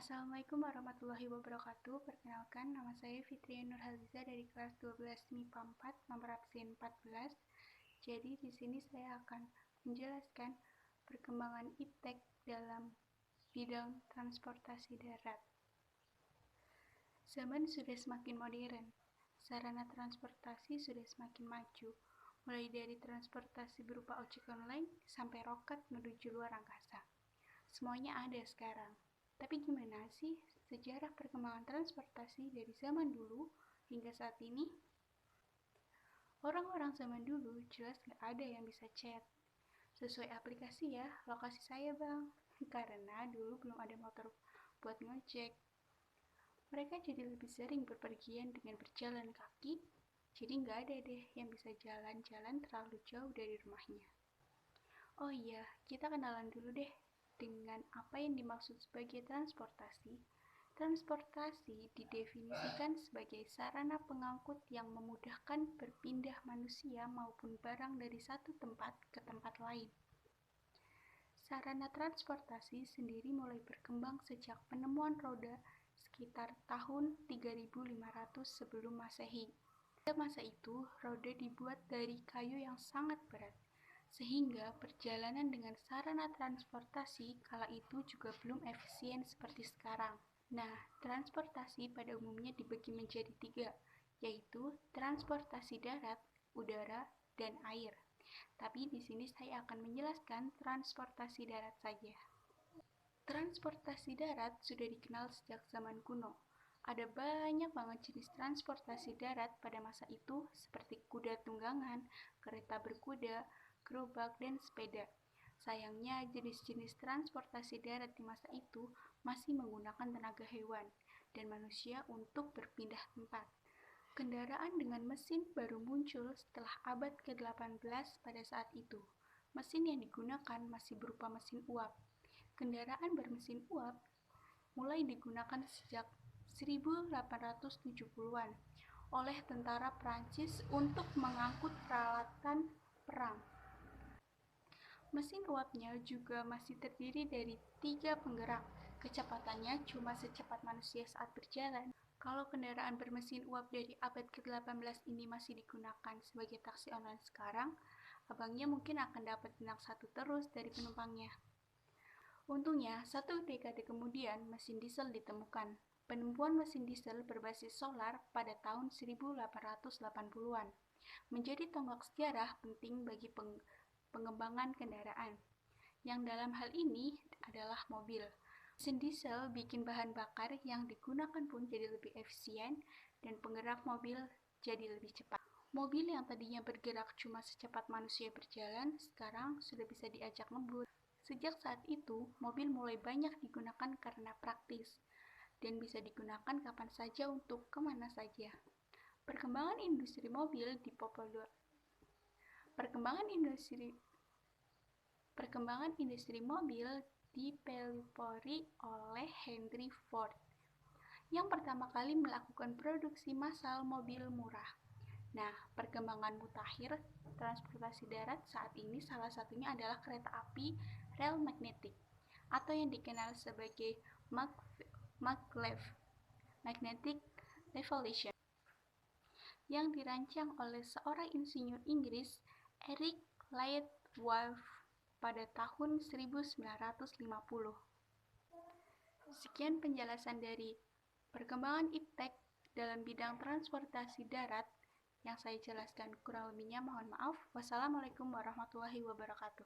Assalamualaikum warahmatullahi wabarakatuh. Perkenalkan, nama saya Fitri Nurhaliza dari kelas 12 MIPA 4, nomor absen 14. Jadi di sini saya akan menjelaskan perkembangan iptek dalam bidang transportasi darat. Zaman sudah semakin modern, sarana transportasi sudah semakin maju, mulai dari transportasi berupa ojek online sampai roket menuju luar angkasa. Semuanya ada sekarang. Tapi gimana sih sejarah perkembangan transportasi dari zaman dulu hingga saat ini? Orang-orang zaman dulu jelas gak ada yang bisa chat. Sesuai aplikasi ya, lokasi saya bang. Karena dulu belum ada motor buat ngecek. Mereka jadi lebih sering berpergian dengan berjalan kaki, jadi gak ada deh yang bisa jalan-jalan terlalu jauh dari rumahnya. Oh iya, kita kenalan dulu deh dengan apa yang dimaksud sebagai transportasi. Transportasi didefinisikan sebagai sarana pengangkut yang memudahkan berpindah manusia maupun barang dari satu tempat ke tempat lain. Sarana transportasi sendiri mulai berkembang sejak penemuan roda sekitar tahun 3500 sebelum Masehi. Pada masa itu, roda dibuat dari kayu yang sangat berat, sehingga perjalanan dengan sarana transportasi kala itu juga belum efisien seperti sekarang. Nah, transportasi pada umumnya dibagi menjadi 3, yaitu transportasi darat, udara, dan air. Tapi di sini saya akan menjelaskan transportasi darat saja. Transportasi darat sudah dikenal sejak zaman kuno. Ada banyak banget jenis transportasi darat pada masa itu, seperti kuda tunggangan, kereta berkuda, gerobak, dan sepeda. Sayangnya, jenis-jenis transportasi darat di masa itu masih menggunakan tenaga hewan dan manusia untuk berpindah tempat. Kendaraan dengan mesin baru muncul setelah abad ke-18 pada saat itu. Mesin yang digunakan masih berupa mesin uap. Kendaraan bermesin uap mulai digunakan sejak 1870-an oleh tentara Prancis untuk mengangkut peralatan perang. Mesin uapnya juga masih terdiri dari 3 penggerak. Kecepatannya cuma secepat manusia saat berjalan. Kalau kendaraan bermesin uap dari abad ke-18 ini masih digunakan sebagai taksi online sekarang, abangnya mungkin akan dapat bintang 1 terus dari penumpangnya. Untungnya, 1 dekade kemudian mesin diesel ditemukan. Penemuan mesin diesel berbasis solar pada tahun 1880-an menjadi tonggak sejarah penting bagi pengembangan kendaraan, yang dalam hal ini adalah mobil. Mesin diesel bikin bahan bakar yang digunakan pun jadi lebih efisien dan penggerak mobil jadi lebih cepat. Mobil yang tadinya bergerak cuma secepat manusia berjalan, sekarang sudah bisa diajak ngebut. Sejak saat itu, mobil mulai banyak digunakan karena praktis dan bisa digunakan kapan saja untuk kemana saja. Perkembangan industri mobil dipelopori oleh Henry Ford, yang pertama kali melakukan produksi massal mobil murah. Nah, perkembangan mutakhir transportasi darat saat ini salah satunya adalah kereta api rel magnetik, atau yang dikenal sebagai maglev, magnetic levitation, yang dirancang oleh seorang insinyur Inggris, Eric Lightwolf, pada tahun 1950. Sekian penjelasan dari perkembangan iptek dalam bidang transportasi darat yang saya jelaskan. Kurang lebihnya mohon maaf. Wassalamualaikum warahmatullahi wabarakatuh.